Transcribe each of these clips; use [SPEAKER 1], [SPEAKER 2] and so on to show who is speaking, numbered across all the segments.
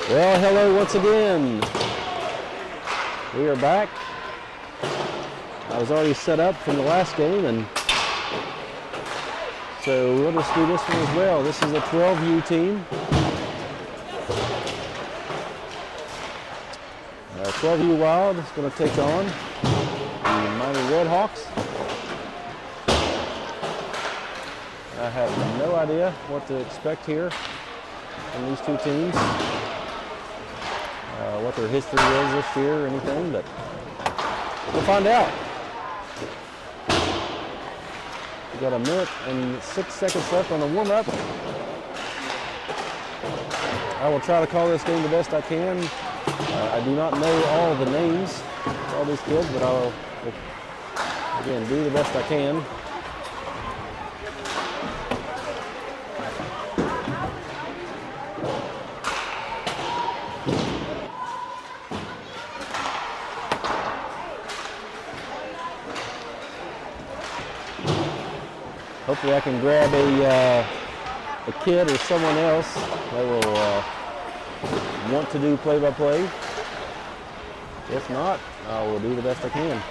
[SPEAKER 1] Well, hello once again. We are back. I was already set up from the last game, and so we'll just do this one as well. This is a 12U team. 12U Wild is going to take on the mighty RedHawks. I have no idea what to expect here from these two teams. What their history is this year or anything, but we'll find out. We got a minute and 6 seconds left on the warm-up. I will try to call this game the best I can. I do not know all the names of all these kids, but I'll, again, do the best I can. Hopefully I can grab a kid or someone else that will want to do play-by-play. If not, I will do the best I can.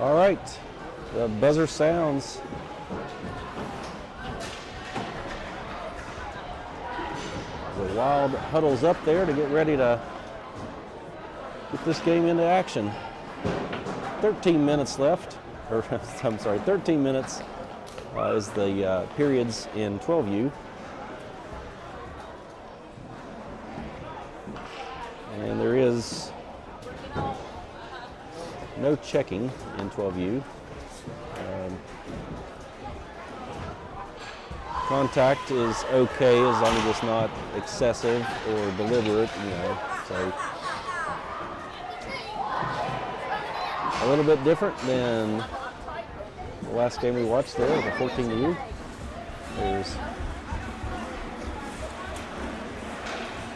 [SPEAKER 1] All right, the buzzer sounds. The Wild huddles up there to get ready to get this game into action. 13 minutes left, or I'm sorry, 13 minutes is the periods in 12U. And there is no checking in 12U. Contact is okay as long as it's not excessive or deliberate, you know. So a little bit different than the last game we watched there, the 14U. There's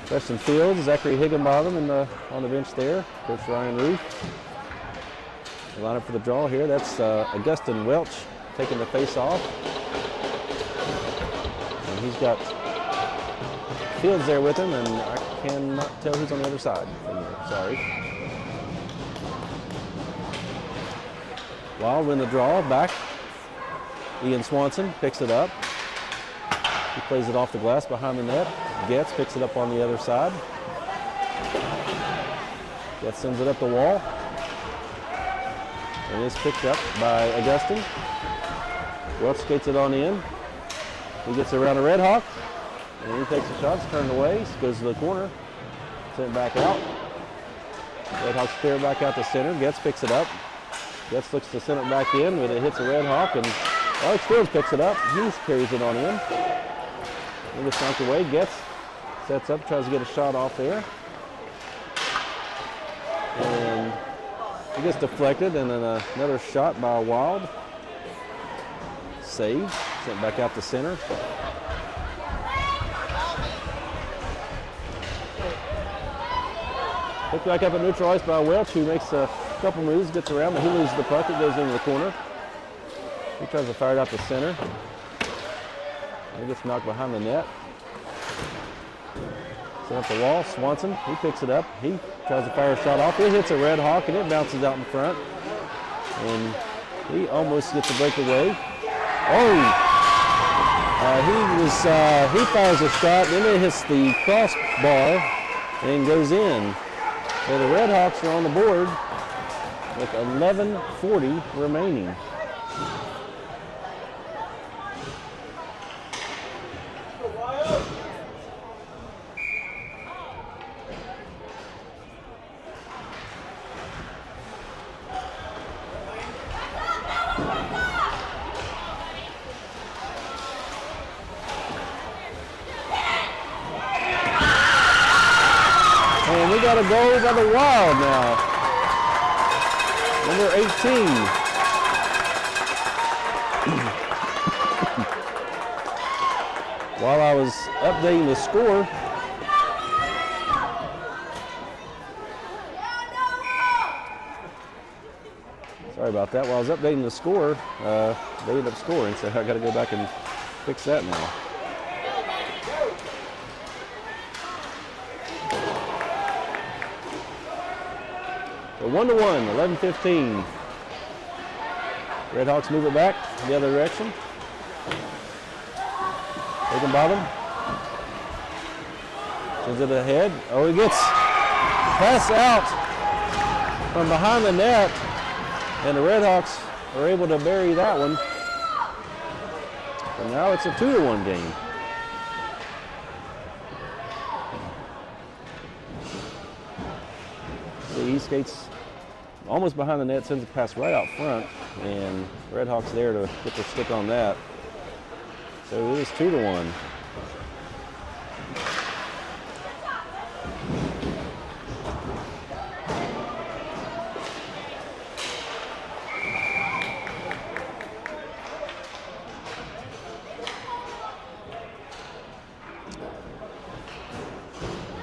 [SPEAKER 1] Preston Fields, Zachary Higginbottom on the bench there, Coach Ryan Ruth. Line up for the draw here. That's Augustin Welch taking the face off. And he's got Fields there with him, and I cannot tell who's on the other side from there. Sorry. Wild win the draw back. Ian Swanson picks it up. He plays it off the glass behind the net. Getz picks it up on the other side. Getz sends it up the wall. And it's picked up by Augustin. Welch skates it on in. He gets around a RedHawk, and he takes a shot, it's turned away, goes to the corner, sent back out. RedHawks clear back out to center. Getz picks it up. Getz looks to send it back in, but it hits a RedHawk, and Alex Fields picks it up. He carries it on in. It gets knocked away. Getz sets up, tries to get a shot off there. And it gets deflected, and then another shot by Wild. Saved, sent back out to center. Picked back up at neutral ice by Welch, who makes a couple moves, gets around, but he loses the puck. It goes into the corner. He tries to fire it out to center. He gets knocked behind the net. Set up the wall. Swanson, he picks it up. He tries to fire a shot off. It hits a RedHawk, and it bounces out in front. And he almost gets a breakaway. Oh! He fires a shot, and then it hits the crossbar and goes in. So the RedHawks are on the board with 11:40 remaining. got a goal by the Wild now. Number 18. While I was updating the score, sorry about that. While I was updating the score, they ended up scoring, so I got to go back and fix that now. So 1-1, 11-15. RedHawks move it back the other direction. Taken by them. Sends it ahead. Oh, he gets pass out from behind the net, and the RedHawks are able to bury that one. And now it's a 2-1 game. See, he skates almost behind the net, sends a pass right out front, and RedHawks there to get their stick on that. So it is 2-1.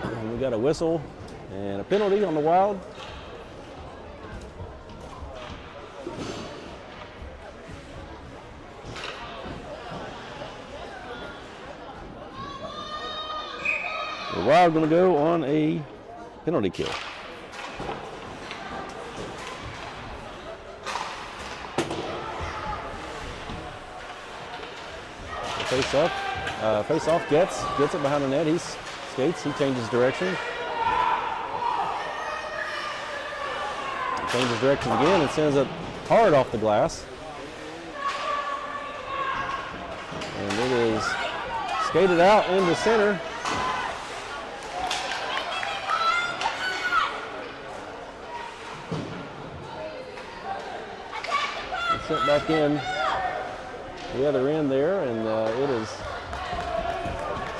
[SPEAKER 1] And we got a whistle and a penalty on the Wild. The Wild going to go on a penalty kill. Face off gets it behind the net. He skates. He changes direction. Changes direction again and sends it hard off the glass. And it is skated out into center. Sent back in the other end there, and it is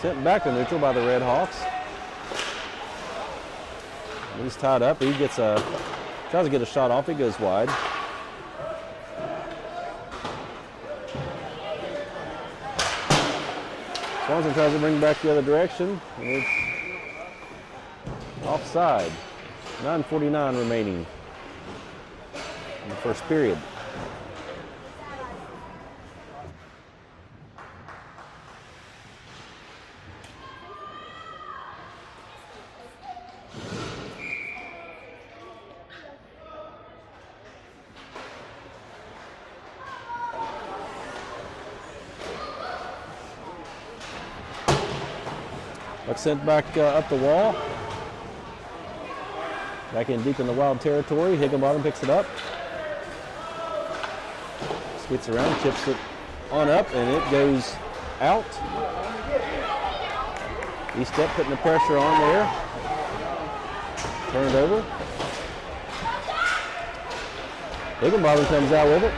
[SPEAKER 1] sent back to neutral by the RedHawks. He's tied up. He gets tries to get a shot off. He goes wide. Swanson tries to bring back the other direction, and it's offside. 9:49 remaining in the first period. Puck sent back up the wall. Back in deep in the Wild territory. Higginbottom picks it up. Skates around, chips it on up, and it goes out. E-step putting the pressure on there. Turn it over. Higginbottom comes out with it.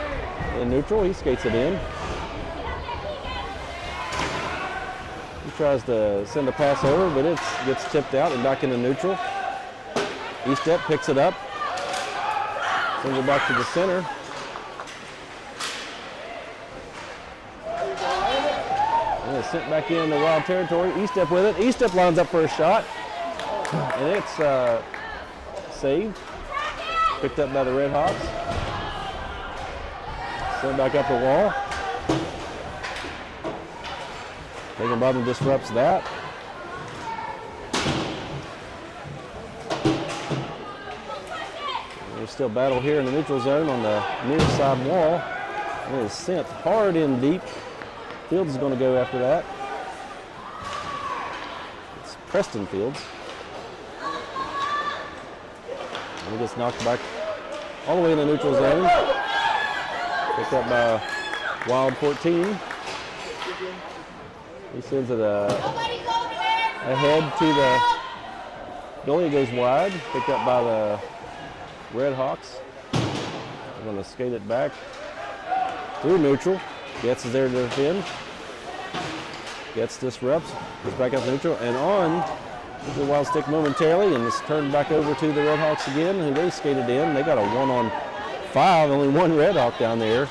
[SPEAKER 1] In neutral, he skates it in. Tries to send a pass over, but it gets tipped out and back into neutral. E-step picks it up, sends it back to the center. And it's sent back in the Wild territory. E-step with it. E-step lines up for a shot, and it's saved. Picked up by the RedHawks. Sent back up the wall. Higginbottom disrupts that. There's still battle here in the neutral zone on the near side wall. And it is sent hard in deep. Fields is going to go after that. It's Preston Fields. And he gets knocked back all the way in the neutral zone. Picked up by Wild 14. He sends it ahead to the goalie. Goes wide. Picked up by the RedHawks. They're going to skate it back through neutral. Gets is there to defend. Gets disrupts. Goes back up neutral and on The Wild stick momentarily, and it's turned back over to the RedHawks again, who they skated in. They got a 1-on-5, only one RedHawk down there.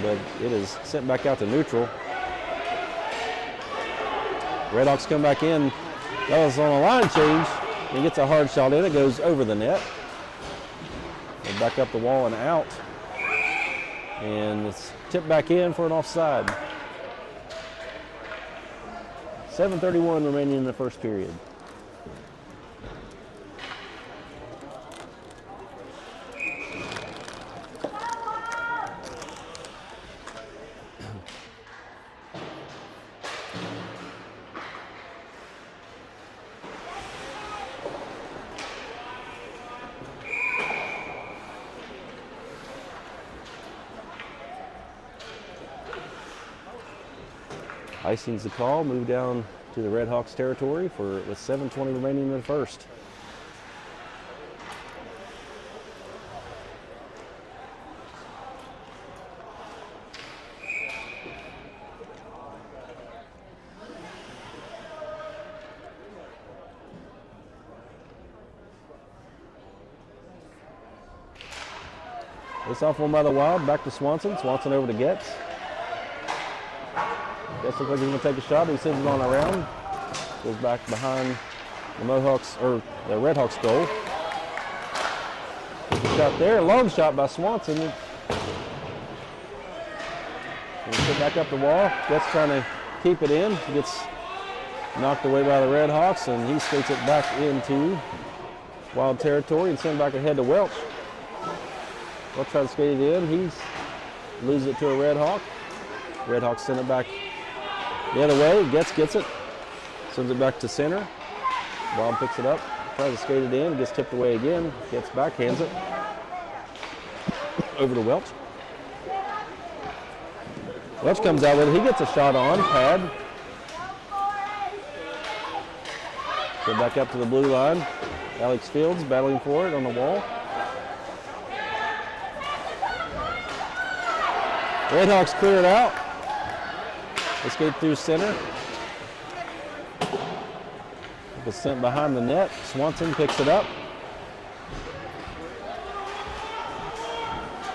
[SPEAKER 1] But it is sent back out to neutral. RedHawks come back in. That was on a line change. He gets a hard shot in. It goes over the net. And back up the wall and out. And it's tipped back in for an offside. 7:31 remaining in the first period. Icing's the call. Move down to the RedHawks territory with 7:20 remaining in the first. This off one by the Wild. Back to Swanson. Swanson over to Getz. Looks like he's going to take a shot. He sends it on around. Goes back behind the Mohawks, or the RedHawks goal. Shot there. Long shot by Swanson. And put back up the wall. Gets trying to keep it in. Gets knocked away by the RedHawks, and he skates it back into Wild territory and sent back ahead to Welch. Welch tries to skate it in. He loses it to a RedHawk. RedHawks send it back the other way. Gets it. Sends it back to center. Wild picks it up. Tries to skate it in. Gets tipped away again. Gets back. Hands it over to Welch. Welch comes out with it. He gets a shot on. Pad. Go back up to the blue line. Alex Fields battling for it on the wall. RedHawks clear it out. They skate through center. It was sent behind the net. Swanson picks it up.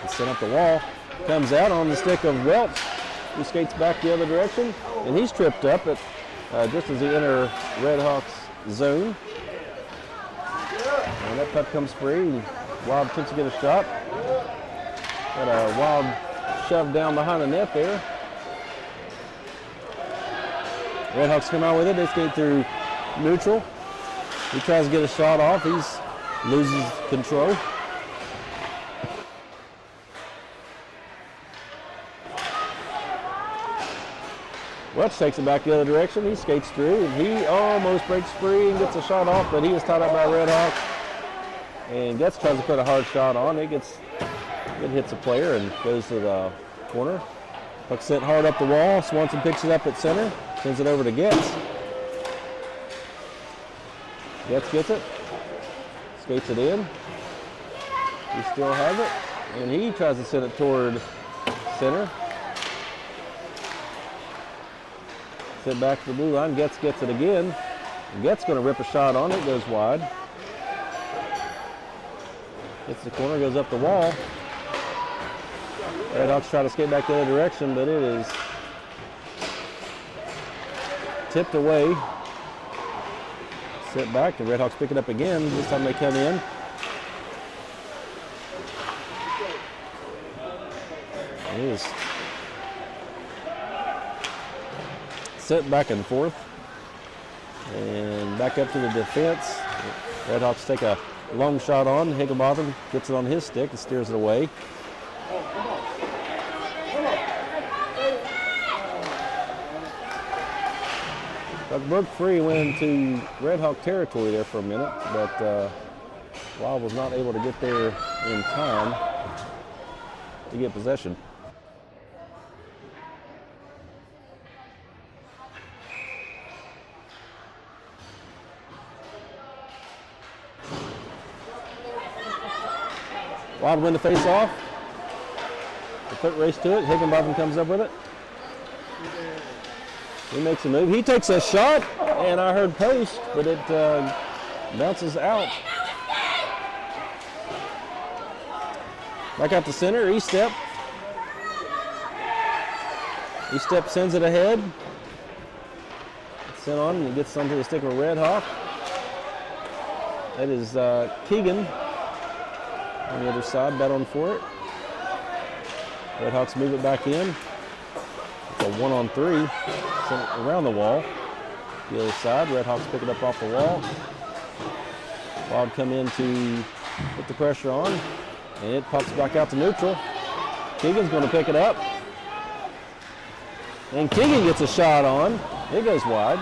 [SPEAKER 1] It's sent up the wall. Comes out on the stick of Welch, who skates back the other direction. And he's tripped up at just as he enters RedHawks zone. And that puck comes free. Wild attempts to get a shot. Got a Wild shoved down behind the net there. RedHawks come out with it. They skate through neutral. He tries to get a shot off. He loses control. Welch takes it back the other direction. He skates through, and he almost breaks free and gets a shot off, but he is tied up by RedHawks. And Getz tries to put a hard shot on. It hits a player and goes to the corner. Puck sent hard up the wall. Swanson picks it up at center. Sends it over to Getz. Getz gets it. Skates it in. He still has it. And he tries to send it toward center. Sent back to the blue line. Getz gets it again. Getz going to rip a shot on it. Goes wide. Hits the corner. Goes up the wall. RedHawks try to skate back the other direction, but it is tipped away. Set back. The RedHawks pick it up again. This time they come in. It is set back and forth. And back up to the defense. RedHawks take a long shot on. Higginbotham gets it on his stick and steers it away. Puck broke free, went into RedHawk territory there for a minute, but Wild was not able to get there in time to get possession. Wild win the face-off. The foot race to it. Higginbotham comes up with it. He makes a move. He takes a shot, And I heard post, but it bounces out. Back out to center, E-step. E-step sends it ahead. Sent on and it gets onto the stick of a RedHawk. That is Keegan on the other side, battling for it. RedHawks move it back in. It's a 1-on-3. Sent it around the wall. The other side, RedHawks pick it up off the wall. Wild come in to put the pressure on, and it pops back out to neutral. Keegan's going to pick it up. And Keegan gets a shot on. It goes wide.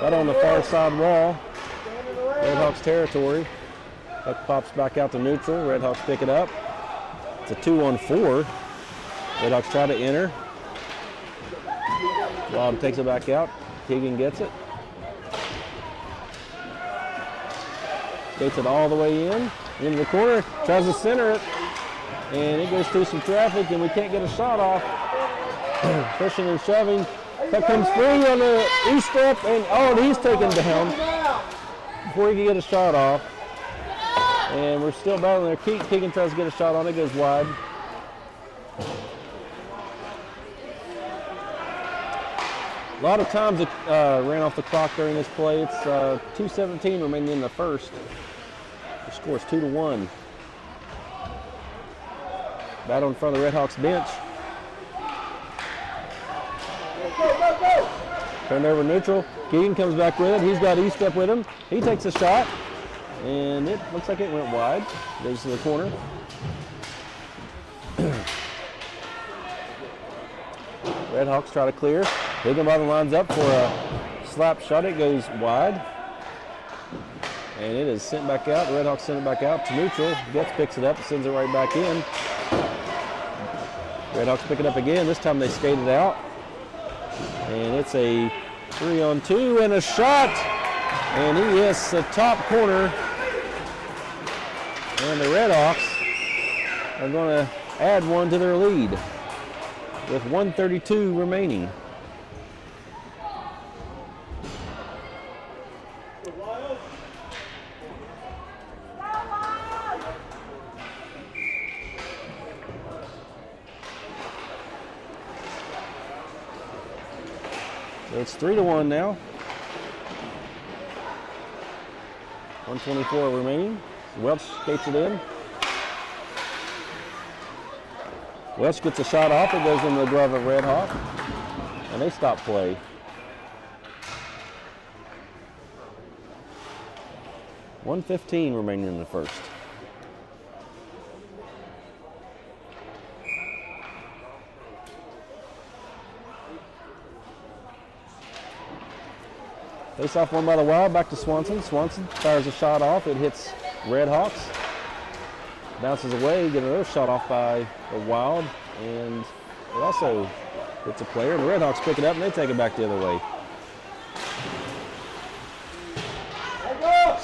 [SPEAKER 1] Right on the far side wall. RedHawks territory. Puck pops back out to neutral. RedHawks pick it up. It's a 2-on-4. RedHawks try to enter. Wild takes it back out. Keegan gets it. Skates it all the way into the corner. Tries to center it. And it goes through some traffic and we can't get a shot off. Pushing and shoving. Puck comes free on the E-step and he's taken down before he can get a shot off. And we're still battling there. Keegan tries to get a shot on it, goes wide. A lot of times it ran off the clock during this play. It's 2:17 remaining in the first. The score is 2-1. Battle in front of the RedHawks bench. Turned over neutral. Keegan comes back with it. He's got E-step with him. He takes a shot. And it looks like it went wide. Goes to the corner. RedHawks try to clear. Higginbottom lines up for a slap shot. It goes wide. And it is sent back out. The RedHawks send it back out to neutral. Getz picks it up and sends it right back in. RedHawks pick it up again. This time they skate it out. And it's a 3-on-2 and a shot. And he hits the top corner. And the RedHawks are going to add one to their lead with 1:32 remaining. So it's 3-1 now. 1:24 remaining. Welch skates it in. Welch gets a shot off. It goes in the glove of RedHawk. And they stop play. $1:15 remaining in the first. Face off one by the Wild, back to Swanson. Swanson fires a shot off. It hits RedHawks. Bounces away, get another shot off by the Wild. And it also hits a player. And the RedHawks pick it up and they take it back the other way.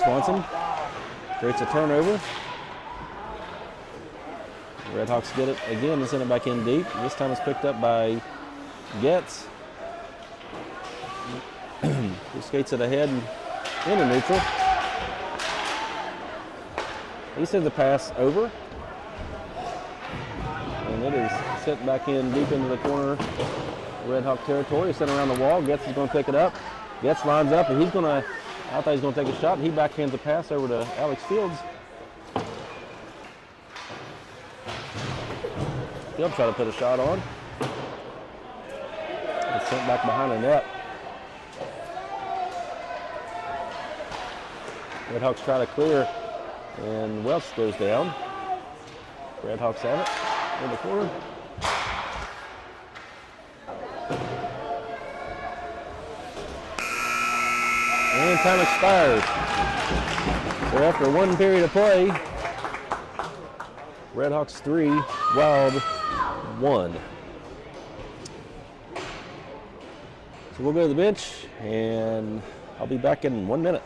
[SPEAKER 1] Swanson creates a turnover. The RedHawks get it again and send it back in deep. This time it's picked up by Getz. He skates it ahead and into neutral. He sends the pass over. And it is sent back in deep into the corner. RedHawk territory. Sent around the wall. Getz is going to pick it up. Getz lines up and he's going to, I thought he was going to take a shot. He backhands the pass over to Alex Fields. He'll try to put a shot on. It's sent back behind the net. RedHawks try to clear, and Welch goes down. RedHawks have it in the corner. And time expires. So after one period of play, RedHawks 3, Wild 1. So we'll go to the bench, and I'll be back in 1 minute.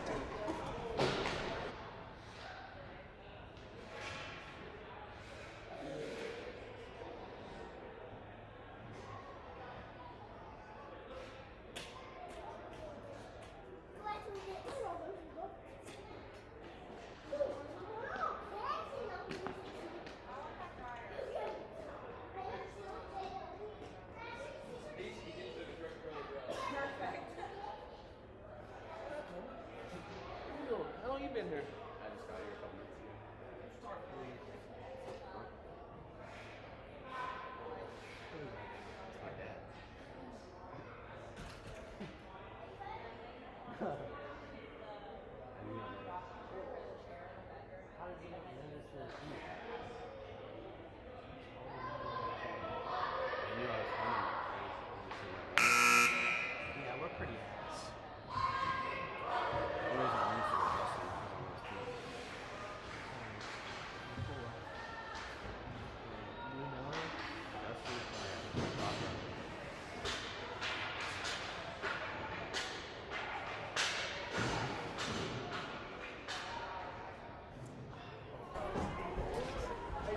[SPEAKER 2] you been here?
[SPEAKER 3] I just got here a couple minutes ago. It's my dad.
[SPEAKER 2] Yeah, we're pretty ass.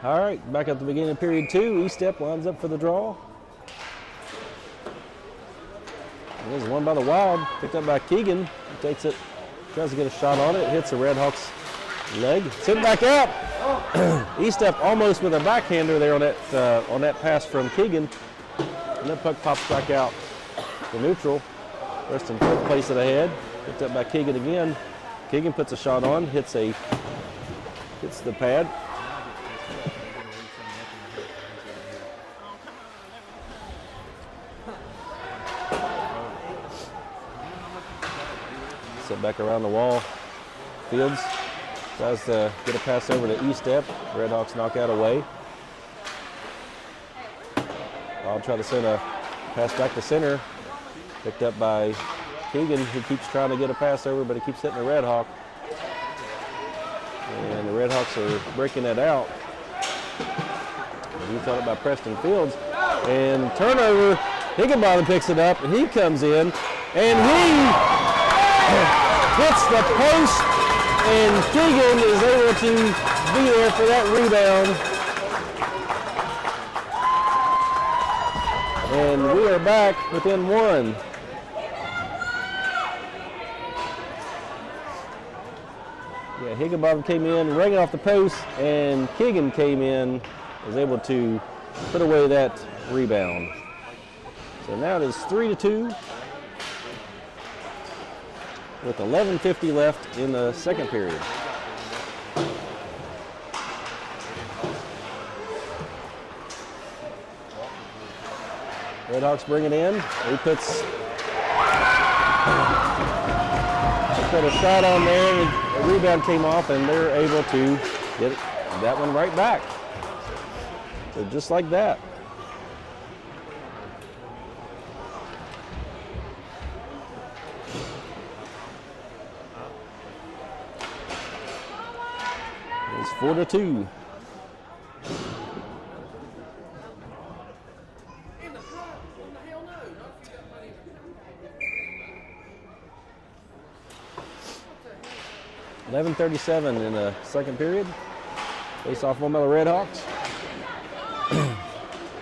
[SPEAKER 1] All right, back at the beginning of period 2. E-Step lines up for the draw. And there's one by the Wild, picked up by Keegan. He takes it, tries to get a shot on it, hits the RedHawks leg, sent back out. E-Step almost with a backhander there on that pass from Keegan. And that puck pops back out to neutral. Preston Field plays it ahead, picked up by Keegan again. Keegan puts a shot on, hits the pad. Set back around the wall. Fields tries to get a pass over to E-Step. RedHawks knock out away. I'll try to send a pass back to center. Picked up by Keegan. He keeps trying to get a pass over, but he keeps hitting the RedHawk. And the RedHawks are breaking that out. And he thought about Preston Fields. And turnover. Higginbotham picks it up, and he comes in. And he hits the post, and Keegan is able to be there for that rebound. And we are back within 1. Yeah, Higginbotham came in, ringing off the post, and Keegan came in, was able to put away that rebound. So now it is 3-2. With 11:50 left in the second period. RedHawks bring it in. He put a shot on there, and a rebound came off, and they're able to get that one right back. So just like that. It's 4-2. .11:37 in the second period. Face off one by the RedHawks.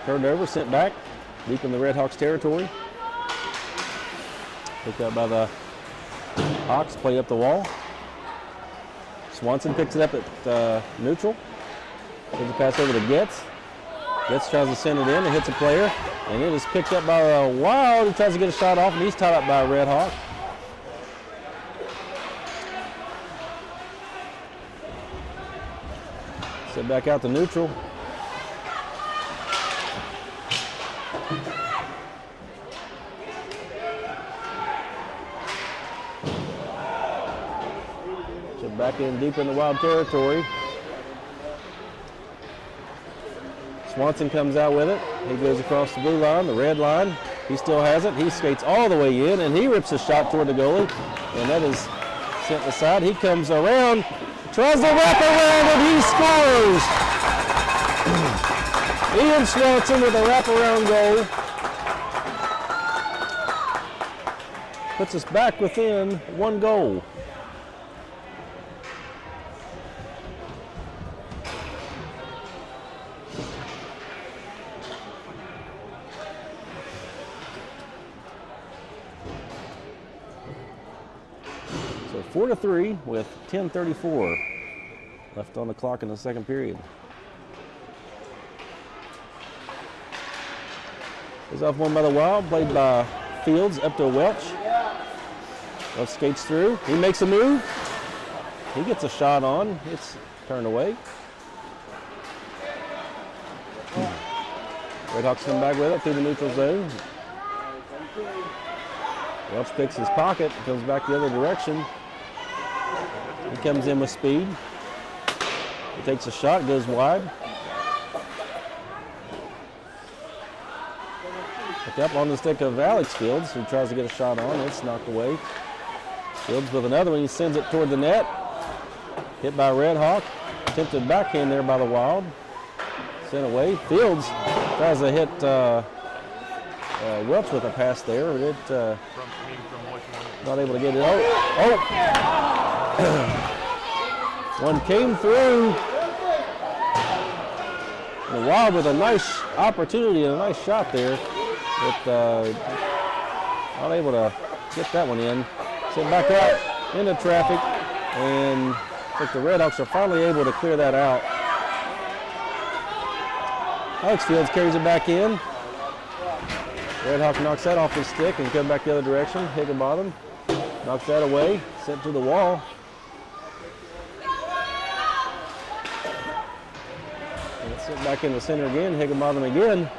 [SPEAKER 1] Turned over, sent back, deep in the RedHawks territory. Picked up by the Hawks, played up the wall. Swanson picks it up at neutral. Gives the pass over to Getz. Getz tries to send it in and hits a player. And it is picked up by a Wild. He tries to get a shot off, and he's tied up by a RedHawk. Set back out to neutral. Back in deep in the Wild territory. Swanson comes out with it. He goes across the blue line, the red line. He still has it. He skates all the way in, and he rips a shot toward the goalie. And that is sent aside. He comes around, tries to wrap around, and he scores. Ian Swanson with a wraparound goal. Puts us back within 1 goal. So 4-3 with 10:34 left on the clock in the second period. Is off one by the Wild, played by Fields up to Welch. Welch skates through. He makes a move. He gets a shot on. It's turned away. RedHawks come back with it through the neutral zone. Welch picks his pocket, comes back the other direction. He comes in with speed. He takes a shot, goes wide. Picked up on the stick of Alex Fields, who tries to get a shot on. It's knocked away. Fields with another one. He sends it toward the net. Hit by RedHawk. Attempted backhand there by the Wild. Sent away. Fields tries to hit Welch with a pass there, but it not able to get it. Oh! One came through. The Wild with a nice opportunity and a nice shot there, but not able to get that one in. Sent back out into traffic, and I think the RedHawks are finally able to clear that out. Alex Fields carries it back in. RedHawk knocks that off his stick and comes back the other direction. Higginbotham knocks that away, sent to the wall. And it's sent back in the center again. Higginbotham again.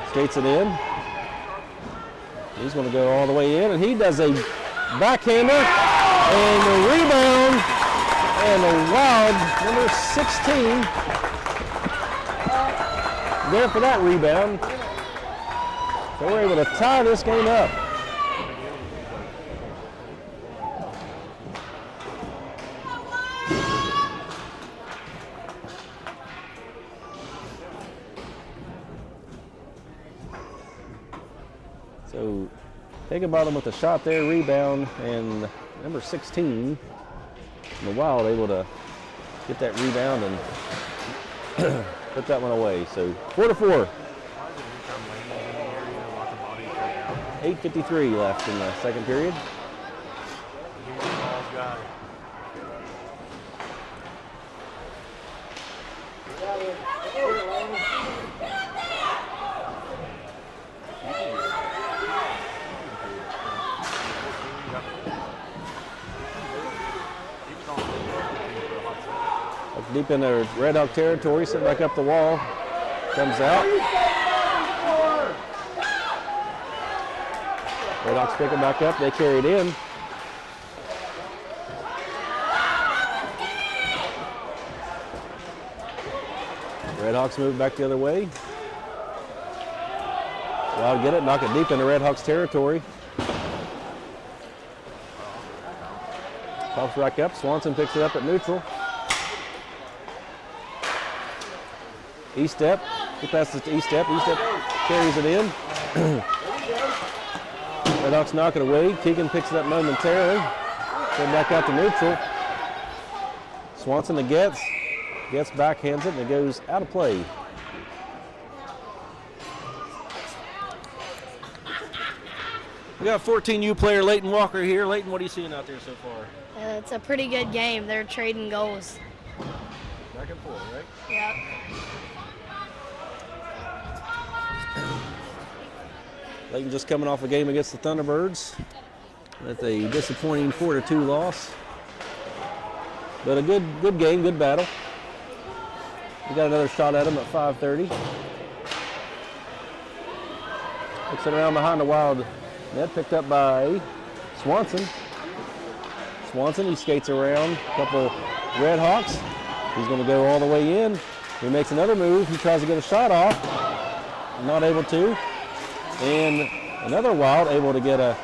[SPEAKER 1] Skates it in. He's going to go all the way in, and he does a backhander, and the rebound, and the Wild, number 16, there for that rebound. So we're able to tie this game up. So Higginbotham with a shot there, rebound, and number 16, the Wild able to get that rebound and put that one away. So 4-4. 8:53 left in the second period. Up deep in the RedHawk territory, sitting back up the wall, comes out. RedHawks pick it back up, they carry it in. RedHawks move back the other way. Wild get it, knock it deep into RedHawks territory. Pops back up, Swanson picks it up at neutral. E-step, he passes to E-step, E-step carries it in. RedHawks knock it away. Keegan picks it up momentarily. Then back out to neutral. Swanson to gets backhands it, and it goes out of play. We got 14U player Leighton Walker here. Leighton, what are you seeing out there so far?
[SPEAKER 4] It's a pretty good game. They're trading goals.
[SPEAKER 1] Back and forth, right?
[SPEAKER 4] Yep.
[SPEAKER 1] Leighton just coming off a game against the Thunderbirds with a disappointing 4-2 loss. But a good game, good battle. We got another shot at him at 5:30. Picks it around behind the Wild net, picked up by Swanson. Swanson, he skates around a couple RedHawks. He's going to go all the way in. He makes another move. He tries to get a shot off. Not able to. And another Wild able to get a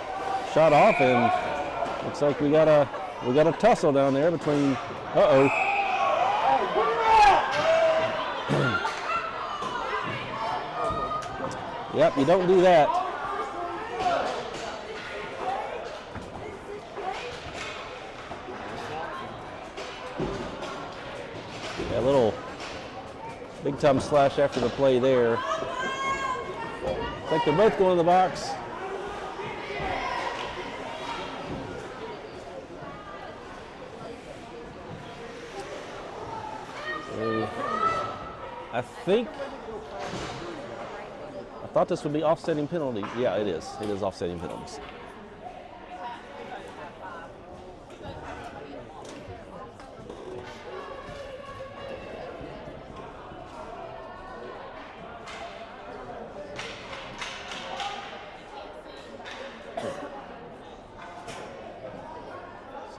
[SPEAKER 1] shot off, and looks like we got a tussle down there between. Yep, you don't do that. Yeah, a little big time slash after the play there. I think they're both going to the box. So, I thought this would be offsetting penalty. Yeah, it is. It is offsetting penalties.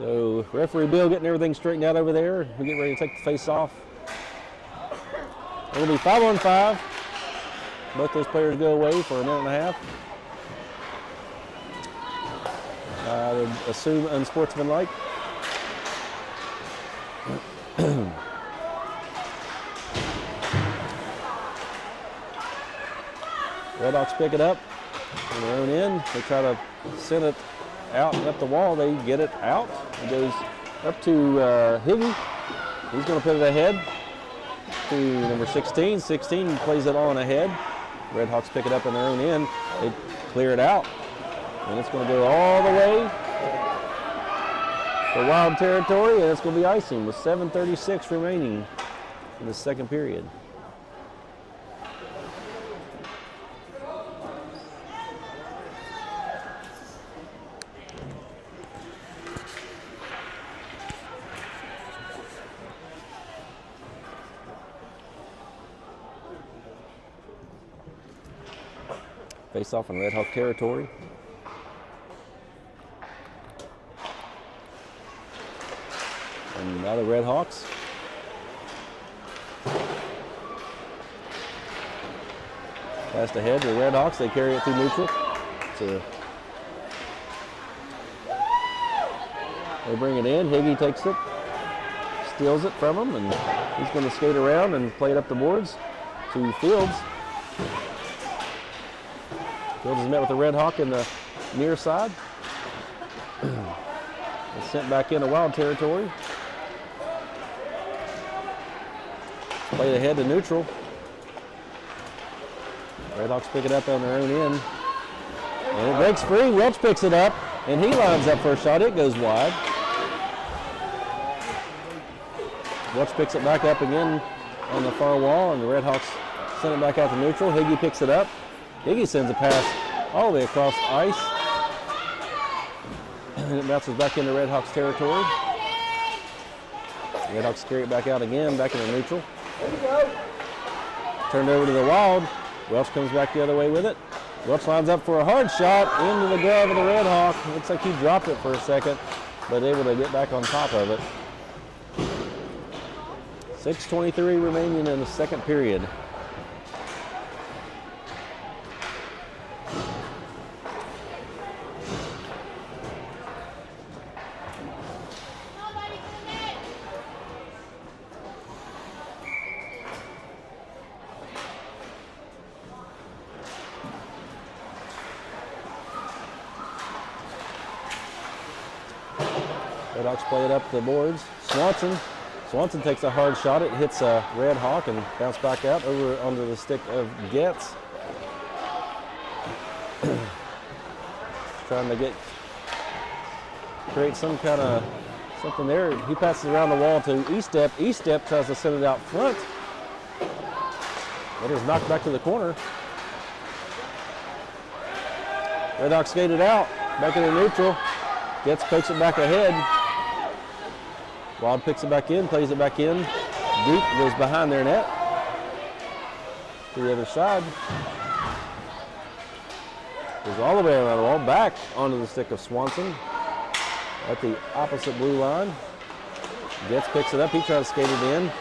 [SPEAKER 1] So referee Bill getting everything straightened out over there. We get ready to take the face off. It'll be 5-on-5. Both those players go away for a minute and a half. I would assume unsportsmanlike. RedHawks pick it up on their own end. They try to send it out and up the wall. They get it out. It goes up to Higgy. He's going to put it ahead to number 16. 16 plays it on ahead. RedHawks pick it up on their own end. They clear it out. And it's going to go all the way to Wild territory, and it's going to be icing with 7:36 remaining in the second period. Face off in RedHawk territory. And now the RedHawks. Passed ahead to the RedHawks. They carry it through neutral. They bring it in. Higgy takes it, steals it from him, and he's going to skate around and play it up the boards to Fields. Fields is met with the RedHawk in the near side. It's sent back into Wild territory. Played ahead to neutral. RedHawks pick it up on their own end. And it breaks free. Welch picks it up, and he lines up for a shot. It goes wide. Welch picks it back up again on the far wall, and the RedHawks send it back out to neutral. Higgy picks it up. Higgy sends a pass all the way across the ice. And it bounces back into RedHawks territory. RedHawks carry it back out again, back into neutral. Turned over to the Wild. Welch comes back the other way with it. Welch lines up for a hard shot into the glove of the RedHawk. Looks like he dropped it for a second, but able to get back on top of it. 6:23 remaining in the second period. RedHawks play it up the boards. Swanson takes a hard shot. It hits a RedHawk and bounce back out over under the stick of Getz. Trying to create some kind of something there. He passes around the wall to Estep. Estep tries to send it out front. It is knocked back to the corner. RedHawks skated out, back into neutral. Getz pokes it back ahead. Wild picks it back in, plays it back in. Deep, goes behind their net. To the other side. Goes all the way around the wall, back onto the stick of Swanson. At the opposite blue line. Getz picks it up, he tries to skate it in.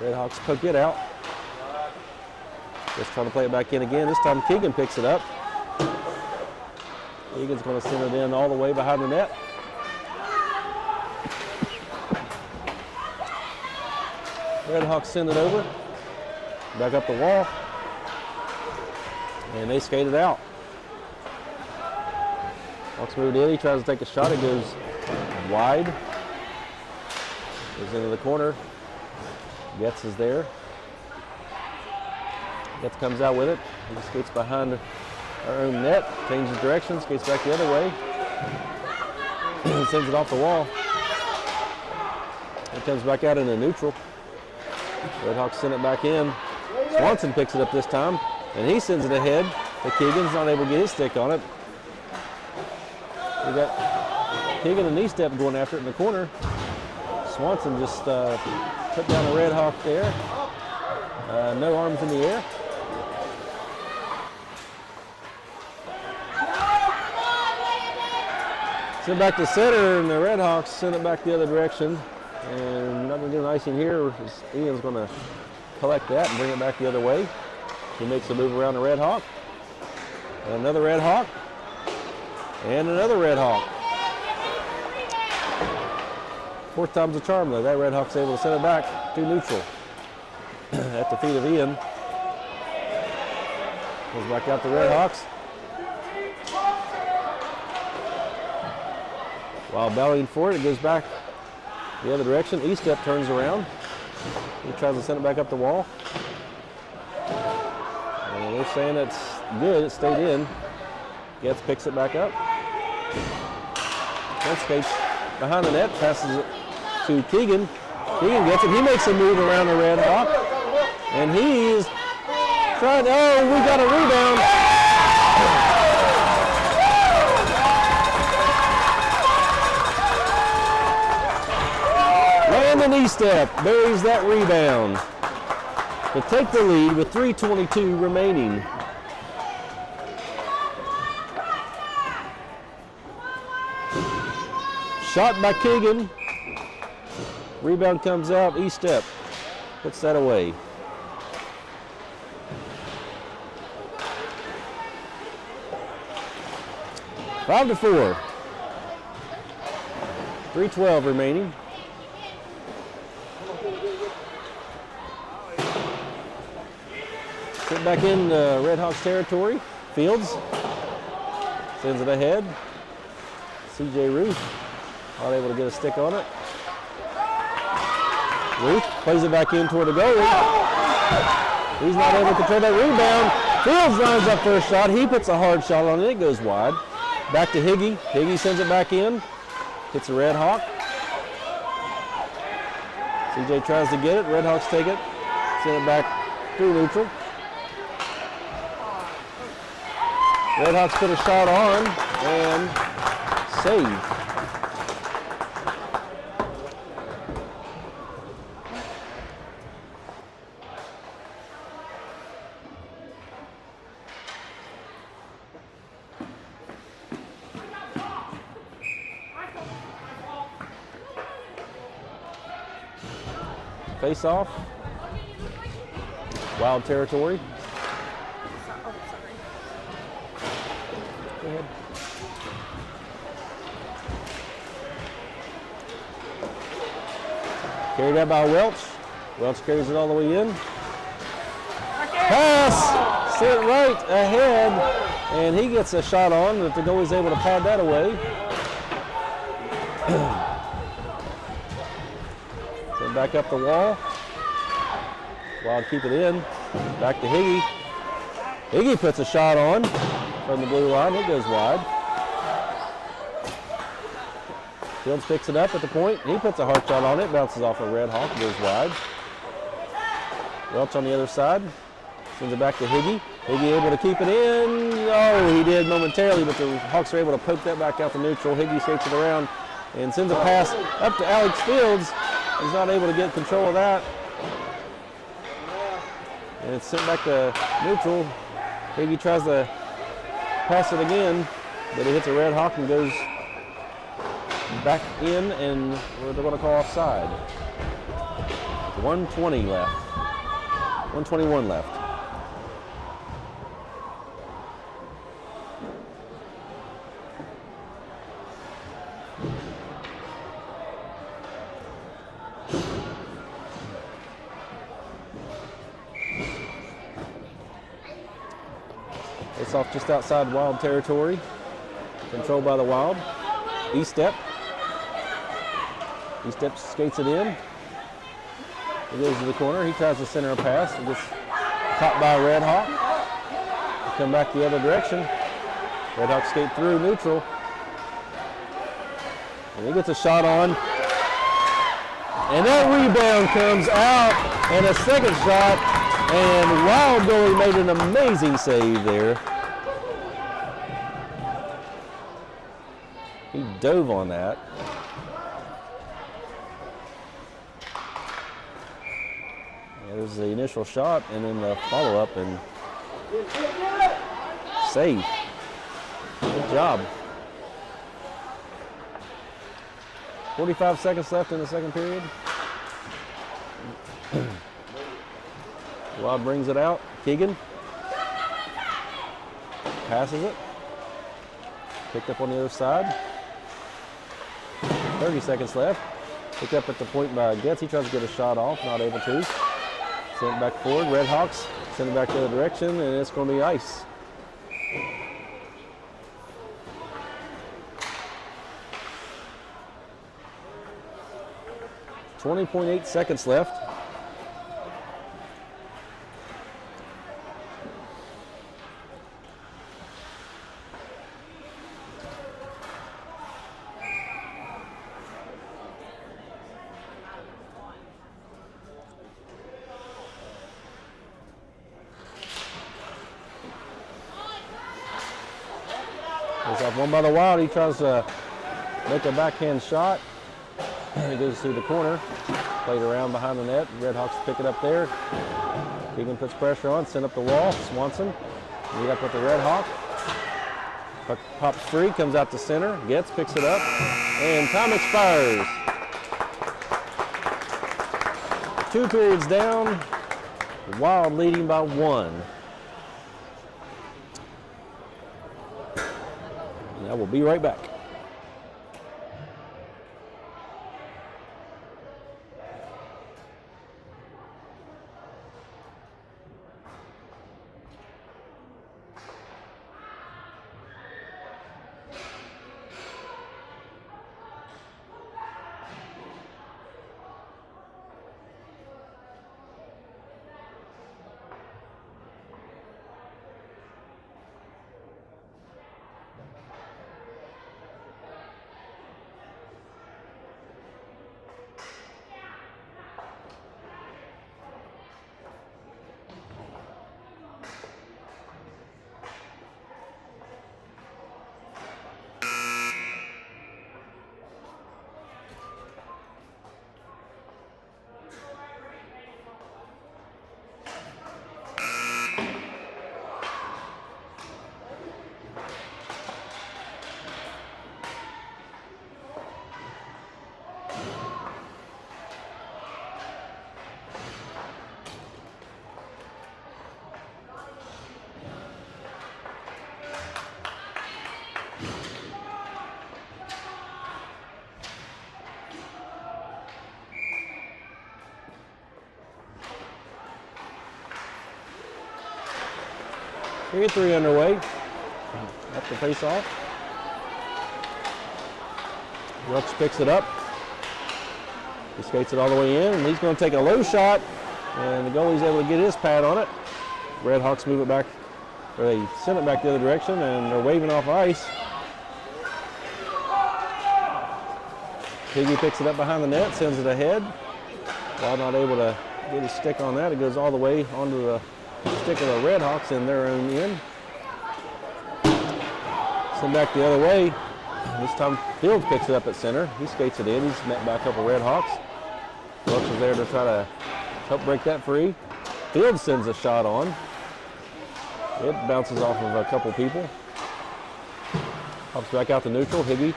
[SPEAKER 1] RedHawks poke it out. Just trying to play it back in again. This time Keegan picks it up. Keegan's going to send it in all the way behind the net. RedHawks send it over, back up the wall, and they skate it out. Hawks moved in, he tries to take a shot, it goes wide. Goes into the corner. Getz is there. Getz comes out with it. He skates behind our own net, changes direction, skates back the other way. Sends it off the wall. It comes back out into neutral. RedHawks send it back in. Swanson picks it up this time, and he sends it ahead. But Keegan's not able to get his stick on it. We got Keegan and Estep going after it in the corner. Swanson just put down a RedHawk there. No arms in the air. Send back to center, and the RedHawks send it back the other direction. And not going to do an icing here. Ian's going to collect that and bring it back the other way. He makes a move around the RedHawk. And another RedHawk. And another RedHawk. Fourth time's a charm, though. That RedHawk's able to send it back to neutral. At the feet of Ian. Goes back out to RedHawks. While battling for it, it goes back the other direction. E-step turns around. He tries to send it back up the wall. And they're saying it's good. It stayed in. Getz picks it back up. Then skates behind the net, passes it to Keegan. Keegan gets it. He makes a move around the RedHawk. And he's trying. Oh, we got a rebound. Landon E-step buries that rebound to take the lead with 3:22 remaining. Shot by Keegan. Rebound comes out. E-step puts that away. Five to 4. 3:12 remaining. Sit back in RedHawks territory. Fields sends it ahead. CJ Ruth not able to get a stick on it. Ruth plays it back in toward the goalie. He's not able to control that rebound. Fields lines up first shot. He puts a hard shot on it. It goes wide. Back to Higgy. Higgy sends it back in. Hits a RedHawk. CJ tries to get it. RedHawks take it. Send it back through neutral. RedHawks put a shot on and save. Face off. Wild territory. Go ahead. Carried out by Welch. Welch carries it all the way in. Pass! Sent right ahead. And he gets a shot on, but the goalie's able to pad that away. Send back up the wall. Wild keep it in. Back to Higgy. Higgy puts a shot on from the blue line. It goes wide. Fields picks it up at the point. He puts a hard shot on it. Bounces off a RedHawk. Goes wide. Welch on the other side. Sends it back to Higgy. Higgy able to keep it in. Oh, he did momentarily, but the Hawks are able to poke that back out to neutral. Higgy skates it around and sends a pass up to Alex Fields. He's not able to get control of that. And it's sent back to neutral. Higgy tries to pass it again, but he hits a RedHawk and goes back in, and they're going to call offside. 120 left. 121 left. It's off just outside Wild territory. Controlled by the Wild. E-step. E-step skates it in. He goes to the corner. He tries to center a pass. It gets caught by a RedHawk. They come back the other direction. RedHawk skate through neutral. And he gets a shot on. And that rebound comes out. And a second shot. And Wild goalie made an amazing save there. He dove on that. There's the initial shot and then the follow-up and save. Good job. 45 seconds left in the second period. Wild brings it out. Keegan passes it. Picked up on the other side. 30 seconds left. Picked up at the point by Getz. He tries to get a shot off, not able to. Sent back forward. RedHawks send it back the other direction, and it's going to be ice. .8 seconds left. Goes off one by the Wild. He tries to make a backhand shot. It goes through the corner. Played around behind the net. RedHawks pick it up there. Keegan puts pressure on. Send up the wall. Swanson meet up with the RedHawk. Puck pops free. Comes out to center. Getz picks it up. And time expires. 2 periods down. The Wild leading by 1. Now we'll be right back. Period 3 underway. Up the face off. Wilkes picks it up. He skates it all the way in, and he's going to take a low shot, and the goalie's able to get his pad on it. RedHawks move it back, or they send it back the other direction, and they're waving off ice. Higgy picks it up behind the net, sends it ahead. While not able to get his stick on that, it goes all the way onto the stick of the RedHawks in their own end. Send back the other way. This time Fields picks it up at center. He skates it in. He's met by a couple RedHawks. Wilkes is there to try to help break that free. Fields sends a shot on. It bounces off of a couple people. Pops back out to neutral. Higgy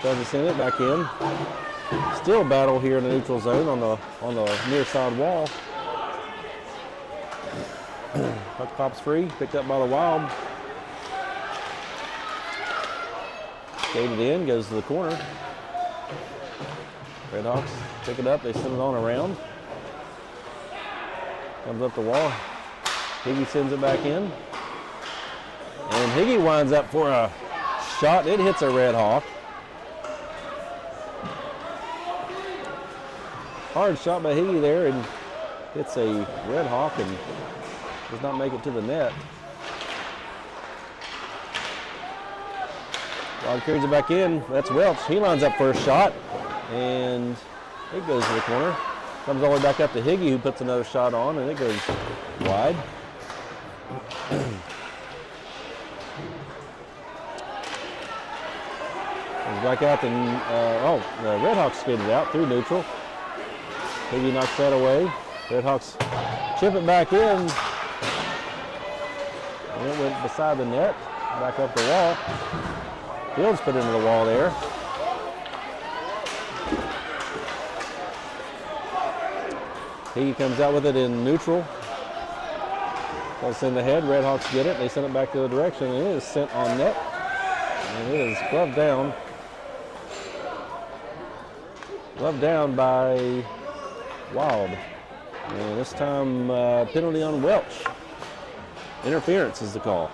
[SPEAKER 1] tries to send it back in. Still battle here in the neutral zone on the near side wall. Puck pops free, picked up by the Wild. Skated in, goes to the corner. RedHawks pick it up, they send it on around. Comes up the wall. Higgy sends it back in. And Higgy winds up for a shot. It hits a RedHawk. Hard shot by Higgy there, and hits a RedHawk and does not make it to the net. Wild carries it back in. That's Welch. He lines up for a shot, and it goes to the corner. Comes all the way back up to Higgy, who puts another shot on, and it goes wide. Comes back out, and the RedHawks skated out through neutral. Higgy knocks that away. RedHawks chip it back in. And it went beside the net, back up the wall. Fields put into the wall there. He comes out with it in neutral. Goes in the head. RedHawks get it. They send it back the other direction, and it is sent on net. And it is gloved down. Gloved down by Wild. And this time, penalty on Welch. Interference is the call.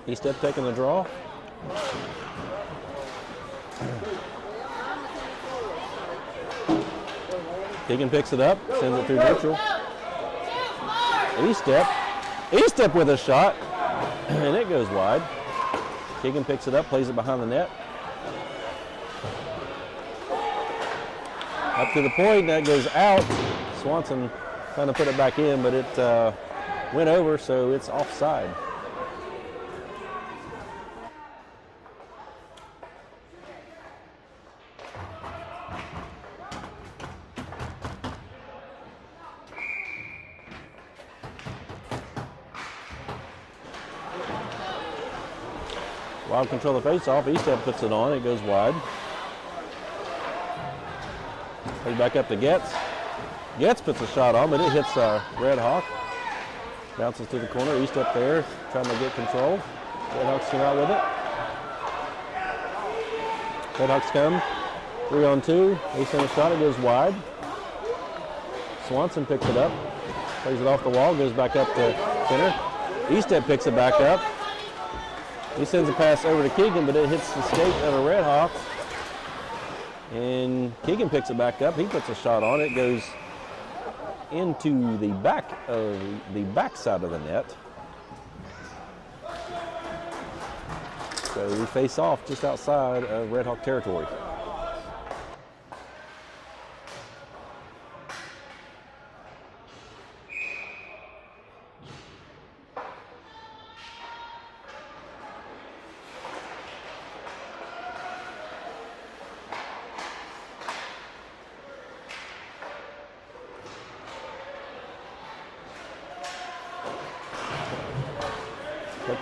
[SPEAKER 1] E-step taking the draw. Keegan picks it up, sends it through neutral. E-step with a shot, and it goes wide. Keegan picks it up, plays it behind the net. Up to the point, that goes out. Swanson trying to put it back in, but it went over, so it's offside. Wild control the face-off. E-step puts it on. It goes wide. Plays back up to Getz. Getz puts a shot on, but it hits RedHawk. Bounces to the corner. E-step there, trying to get control. RedHawks come out with it. RedHawks come. 3-on-2. They send a shot. It goes wide. Swanson picks it up. Plays it off the wall. Goes back up to center. E-step picks it back up. He sends a pass over to Keegan, but it hits the skate of a RedHawks. And Keegan picks it back up. He puts a shot on. It goes into the back side of the net. So we face off just outside of RedHawk territory.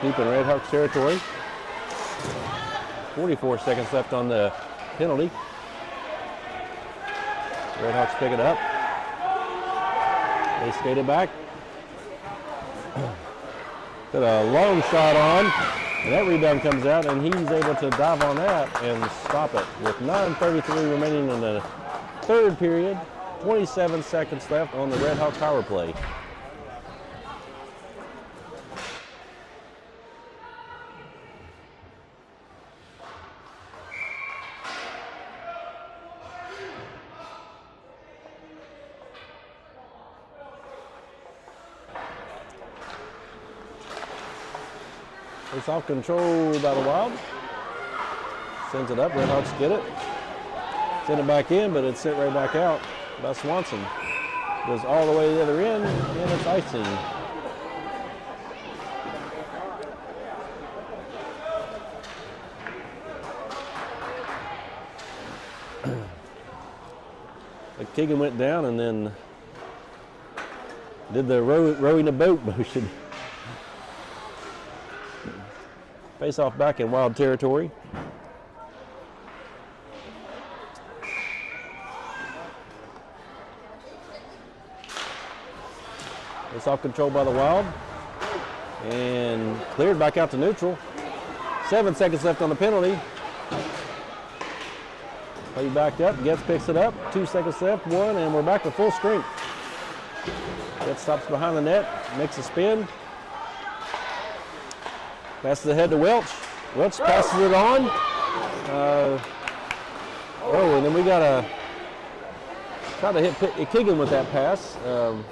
[SPEAKER 1] Deep in RedHawks territory. 44 seconds left on the penalty. RedHawks pick it up. They skate it back. Put a long shot on, and that rebound comes out, and he's able to dive on that and stop it. With 9:33 remaining in the third period, 27 seconds left on the RedHawk power play. It's off control by the Wild. Sends it up. RedHawks get it. Send it back in, but it's sent right back out by Swanson. Goes all the way to the other end, and it's icing. Keegan went down and then did the rowing a boat motion. Face off back in Wild territory. It's off control by the Wild and cleared back out to neutral. 7 seconds left on the penalty. Play backed up. Getz picks it up. 2 seconds left. 1, and we're back to full strength. Getz stops behind the net, makes a spin. Passes ahead to Welch. Welch passes it on. And then we got to try to hit Keegan with that pass. And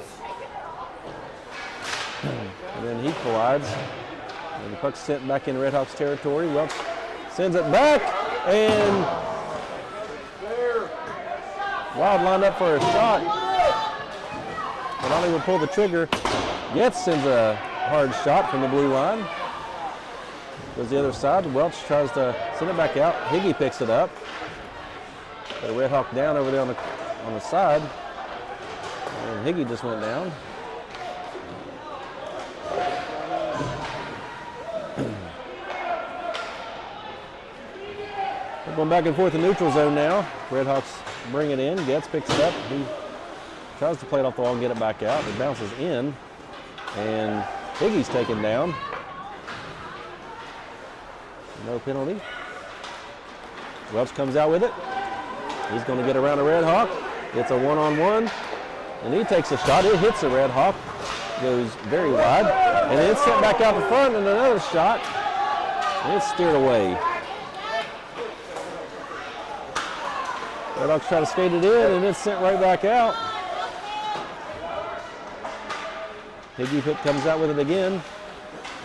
[SPEAKER 1] then he collides. And the puck's sent back in Redhawks territory. Welch sends it back, and Wild lined up for a shot. But not even pull the trigger. Getz sends a hard shot from the blue line. Goes the other side. Welch tries to send it back out. Higgy picks it up. Got a Red Hawk down over there on the side. And Higgy just went down. We're going back and forth in neutral zone now. RedHawks bring it in. Getz picks it up. He tries to play it off the wall and get it back out. It bounces in. And Higgy's taken down. No penalty. Welch comes out with it. He's going to get around a Red Hawk. Gets a one-on-one. And he takes a shot. It hits the Red Hawk. Goes very wide. And then it's sent back out the front and another shot. And it's steered away. Red Hawks try to skate it in and it's sent right back out. Higgy comes out with it again.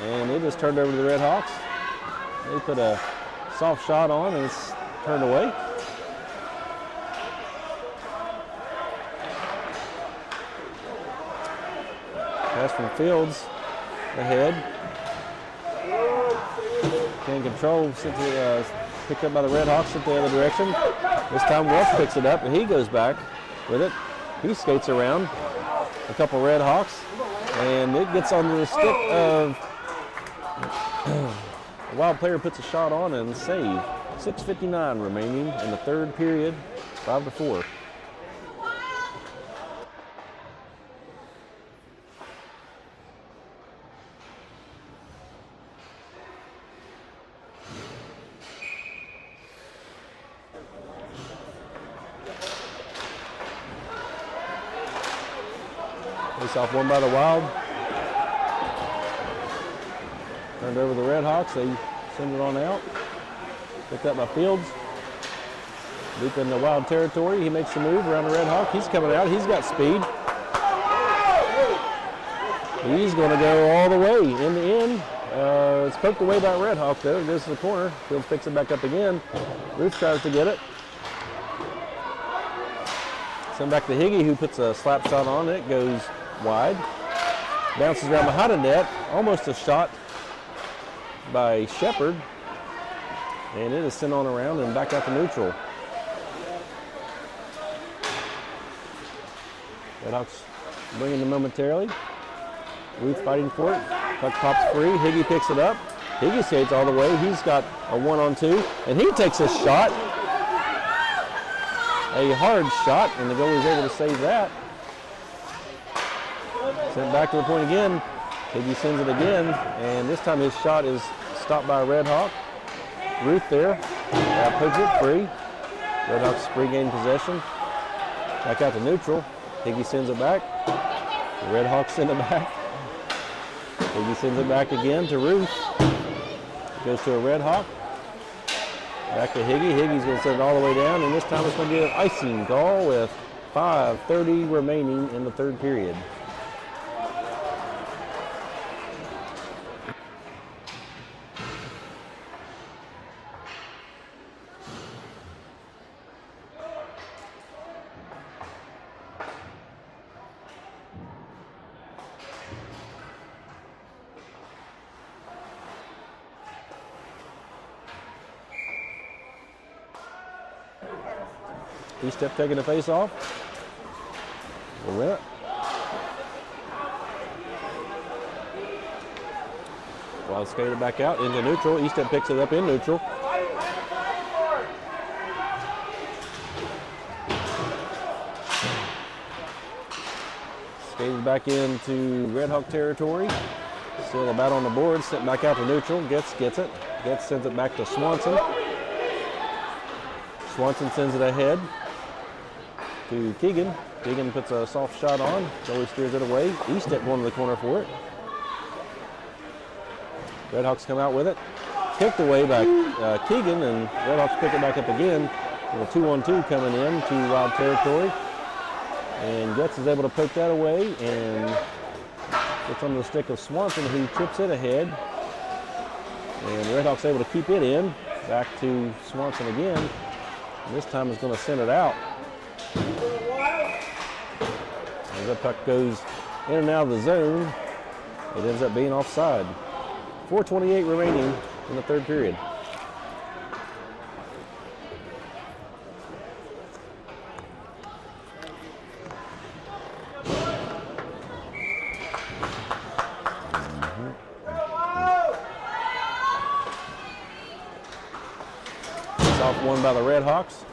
[SPEAKER 1] And it just turned over to the Red Hawks. They put a soft shot on and it's turned away. Pass from Fields ahead. Can't control, picked up by the Red Hawks at the other direction. This time Welch picks it up and he goes back with it. He skates around a couple Red Hawks and it gets onto the stick of a Wild player, puts a shot on and save. 6:59 remaining in the third period, 5-4. Face off won by the Wild. Turned over the Red Hawks. They send it on out. Picked up by Fields. Deep in the Wild territory. He makes the move around the Red Hawk. He's coming out. He's got speed. He's going to go all the way in the end. It's poked away by Red Hawk though. It goes to the corner. Fields picks it back up again. Ruth tries to get it. Send back to Higgy, who puts a slap shot on it. Goes wide. Bounces around behind the net. Almost a shot by Shepard. And it is sent on around and back out to neutral. RedHawks bringing it momentarily. Ruth fighting for it. Puck pops free. Higgy picks it up. Higgy skates all the way. He's got a 1-on-2. And he takes a shot. A hard shot. And the goalie is able to save that. Sent back to the point again. Higgy sends it again. And this time his shot is stopped by a Red Hawk. Ruth there. Pokes it free. RedHawks regain possession. Back out to neutral. Higgy sends it back. The Red Hawks send it back. Higgy sends it back again to Ruth. Goes to a Red Hawk. Back to Higgy. Higgy's going to send it all the way down, and this time it's going to be an icing call with 5:30 remaining in the third period. Step taking the face off. We'll win it. Wild skated back out into neutral. Eastep picks it up in neutral. Skated back into Red Hawk territory. Still about on the board. Sent back out to neutral. Gets it. Getz sends it back to Swanson. Swanson sends it ahead to Keegan. Keegan puts a soft shot on. Goalie steers it away. Eastep going to the corner for it. RedHawks come out with it. Kicked away by Keegan, and RedHawks pick it back up again. With a 2-on-2 coming in to Wild territory. And Getz is able to poke that away and gets on the stick of Swanson, who chips it ahead. And RedHawks able to keep it in. Back to Swanson again. And this time is going to send it out. As that puck goes in and out of the zone, it ends up being offside. 4:28 remaining in the third period. Off one by the RedHawks.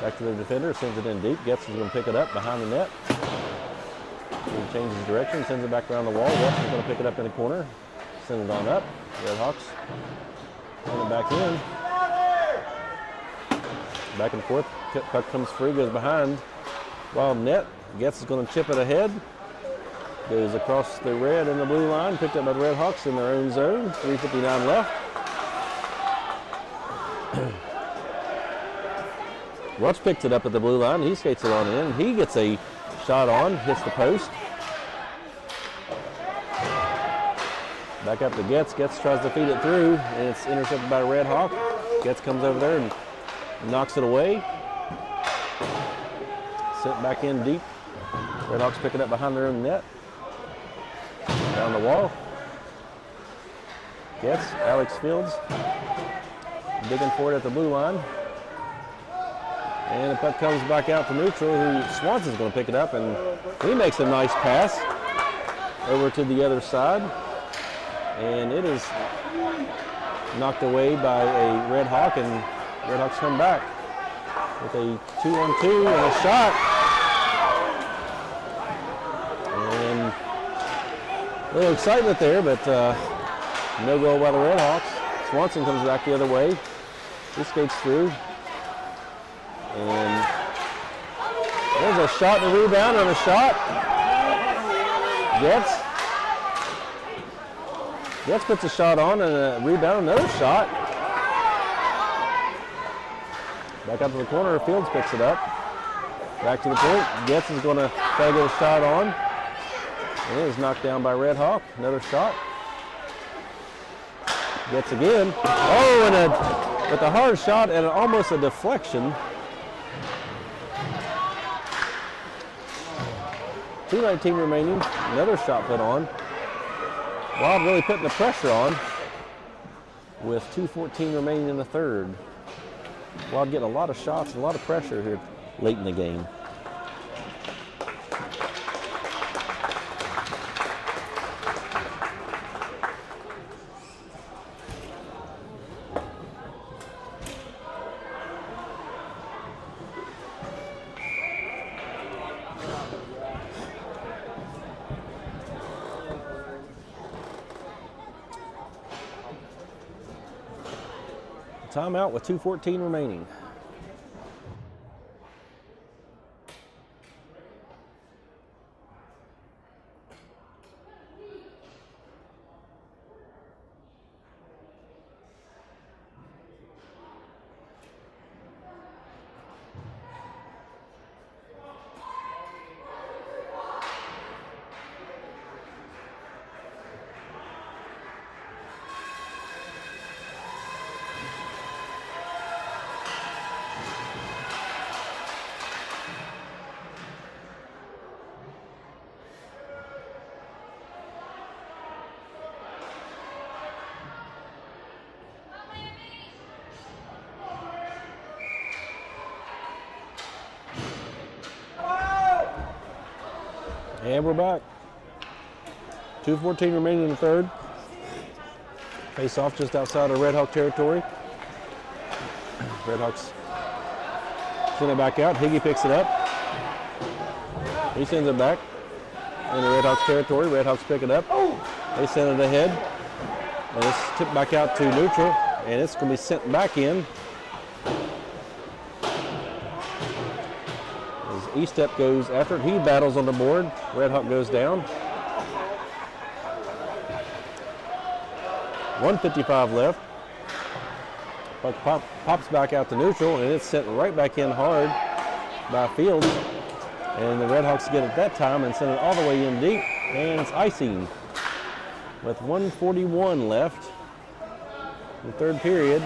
[SPEAKER 1] Back to their defender, sends it in deep. Getz is going to pick it up behind the net. He changes direction, sends it back around the wall. Getz is going to pick it up in the corner, send it on up. RedHawks send it back in. Back and forth. Puck comes free, goes behind wild net. Getz is going to chip it ahead. Goes across the red and the blue line, picked up by the RedHawks in their own zone. 3:59 left. Welch picks it up at the blue line. He skates it on in. He gets a shot on, hits the post. Back up to Getz. Getz tries to feed it through, and it's intercepted by a RedHawk. Getz comes over there and knocks it away. Sent back in deep. RedHawks pick it up behind their own net. Down the wall. Getz, Alex Fields, digging for it at the blue line. And the puck comes back out to neutral, who Swanson's going to pick it up, and he makes a nice pass over to the other side. And it is knocked away by a RedHawk, and RedHawks come back with a 2-on-2 and a shot. And a little excitement there, but no goal by the RedHawks. Swanson comes back the other way. He skates through. And there's a shot and a rebound and a shot. Getz puts a shot on and a rebound, another shot. Back out to the corner, Fields picks it up. Back to the point, Getz is going to try to get a shot on. And it is knocked down by RedHawk, another shot. Getz again. Oh, and with a hard shot and almost a deflection. 2:19 remaining, another shot put on. Wild really putting the pressure on with 2:14 remaining in the third. Wild getting a lot of shots and a lot of pressure here late in the game. Timeout with 2:14 remaining. And we're back. 2:14 remaining in the third. Face off just outside of RedHawk territory. RedHawks send it back out. Higgy picks it up. He sends it back into RedHawks territory. RedHawks pick it up. They send it ahead. And it's tipped back out to neutral. And it's going to be sent back in. E-Step goes after it. He battles on the board. RedHawk goes down. 1:55 left. Puck pops back out to neutral, and it's sent right back in hard by Fields. And the RedHawks get it that time and send it all the way in deep. And it's icing with 1:41 left in the third period.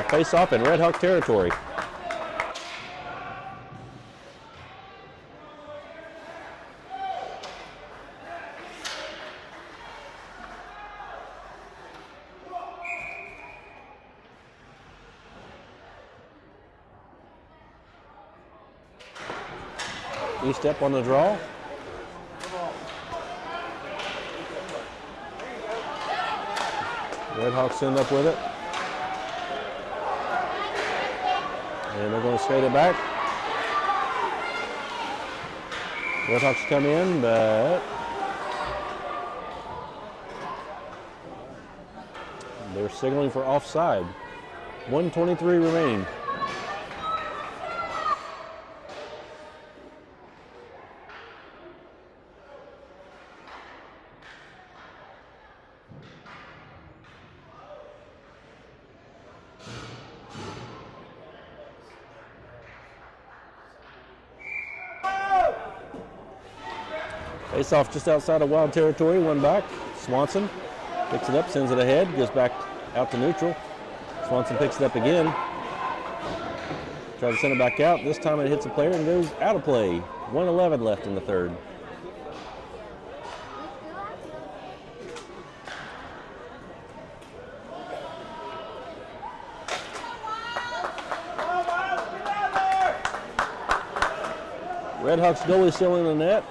[SPEAKER 1] Face off in RedHawk territory. E-step on the draw. RedHawks end up with it. And they're going to skate it back. RedHawks come in, but they're signaling for offside. 1:23 remaining. Face off just outside of wild territory, one back. Swanson picks it up, sends it ahead, goes back out to neutral. Swanson picks it up again. Tries to send it back out. This time it hits a player and goes out of play. 1:11 left in the third. RedHawks goalie still in the net.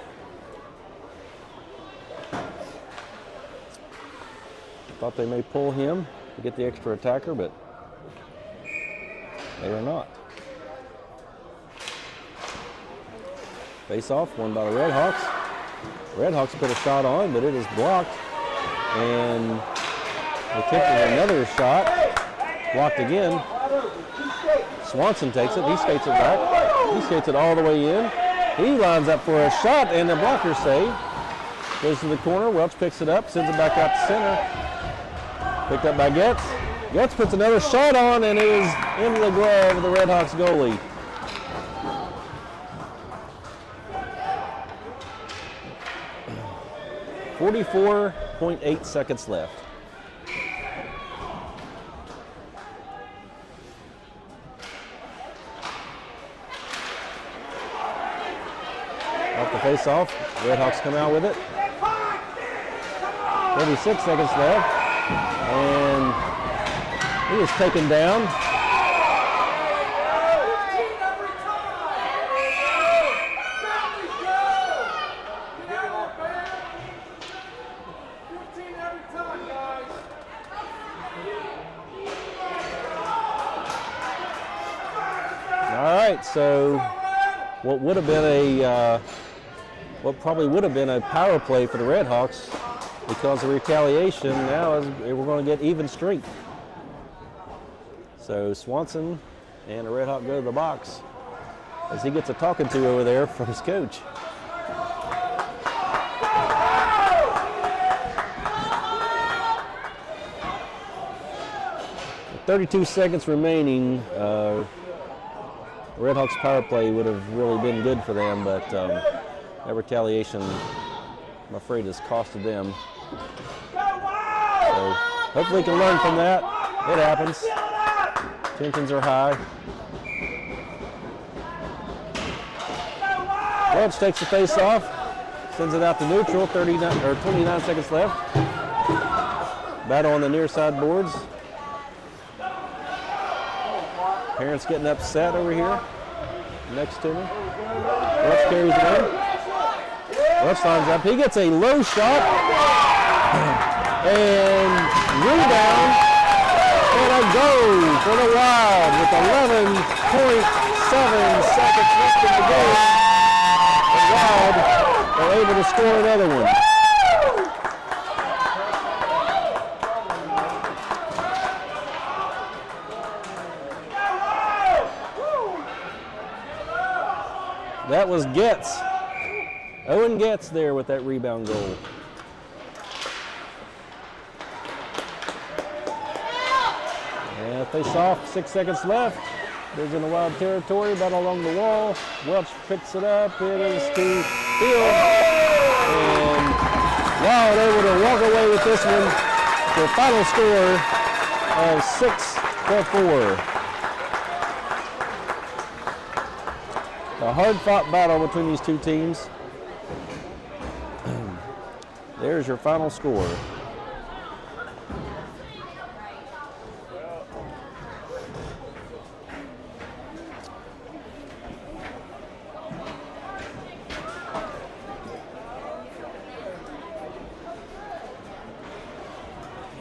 [SPEAKER 1] Thought they may pull him to get the extra attacker, but they are not. Face off, won by the RedHawks. RedHawks put a shot on, but it is blocked. And they take another shot, blocked again. Swanson takes it, he skates it back. He skates it all the way in. He lines up for a shot, and the blocker save. Goes to the corner, Welch picks it up, sends it back out to center. Picked up by Getz. Getz puts another shot on, and it is into the glove of the RedHawks goalie. .8 seconds left. Off the face-off, RedHawks come out with it. 36 seconds left. And he is taken down. All right, so what would have been what probably would have been a power play for the RedHawks, because of retaliation, now we're going to get even strength. So Swanson and the RedHawk go to the box as he gets a talking to over there from his coach. With 32 seconds remaining, RedHawks power play would have really been good for them, but that retaliation, I'm afraid, has costed them. So hopefully can learn from that. It happens. Tensions are high. Welch takes the face off, sends it out to neutral. 29 seconds left. Battle on the near side boards. Parents getting upset over here next to me. Welch carries it in. Welch lines up. He gets a low shot and rebound and a goal for the Wild with 11.7 seconds left in the game. The Wild are able to score another one. That was Getz. Owen Getz there with that rebound goal. And face off, 6 seconds left. There's in the Wild territory, battle along the wall. Welch picks it up, it is to Field. And Wild able to walk away with this one to a final score of 6-4. A hard-fought battle between these two teams. There's your final score.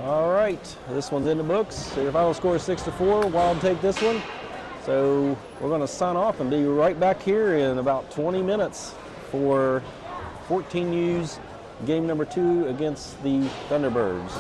[SPEAKER 1] All right, this one's in the books. So your final score is 6-4. Wild take this one. So we're going to sign off and be right back here in about 20 minutes for 14U's game number 2 against the Thunderbirds.